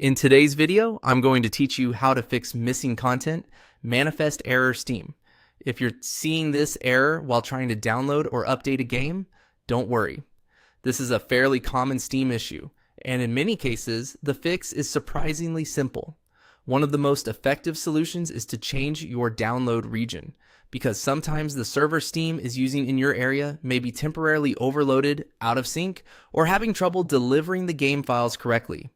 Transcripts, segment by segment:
In today's video, I'm going to teach you how to fix missing content, manifest error Steam. If you're seeing this error while trying to download or update a game, don't worry. This is a fairly common Steam issue, and in many cases, the fix is surprisingly simple. One of the most effective solutions is to change your download region, because sometimes the server Steam is using in your area may be temporarily overloaded, out of sync, or having trouble delivering the game files correctly.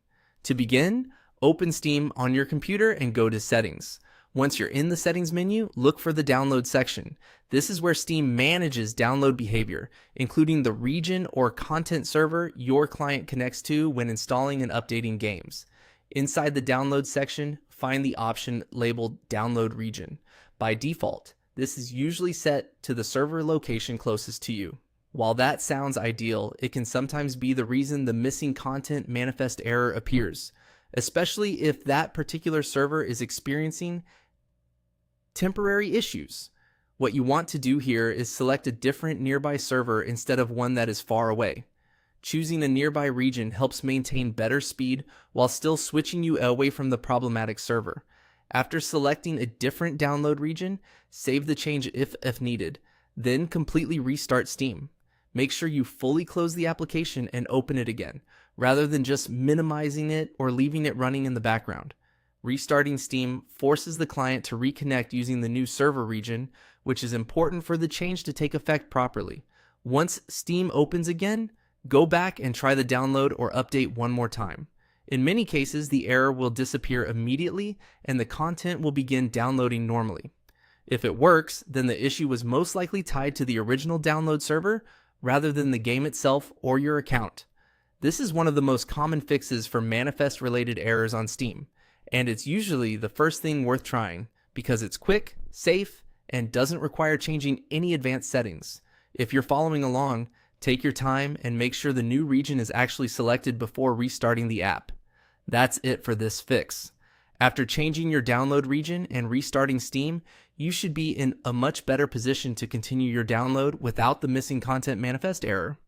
To begin, open Steam on your computer and go to Settings. Once you're in the Settings menu, look for the Download section. This is where Steam manages download behavior, including the region or content server your client connects to when installing and updating games. Inside the Download section, find the option labeled Download Region. By default, this is usually set to the server location closest to you. While that sounds ideal, it can sometimes be the reason the missing content manifest error appears, especially if that particular server is experiencing temporary issues. What you want to do here is select a different nearby server instead of one that is far away. Choosing a nearby region helps maintain better speed while still switching you away from the problematic server. After selecting a different download region, save the change if needed, then completely restart Steam. Make sure you fully close the application and open it again, rather than just minimizing it or leaving it running in the background. Restarting Steam forces the client to reconnect using the new server region, which is important for the change to take effect properly. Once Steam opens again, go back and try the download or update one more time. In many cases, the error will disappear immediately and the content will begin downloading normally. If it works, then the issue was most likely tied to the original download server rather than the game itself or your account. This is one of the most common fixes for manifest-related errors on Steam, and it's usually the first thing worth trying because it's quick, safe, and doesn't require changing any advanced settings. If you're following along, take your time and make sure the new region is actually selected before restarting the app. That's it for this fix. After changing your download region and restarting Steam, you should be in a much better position to continue your download without the missing content manifest error.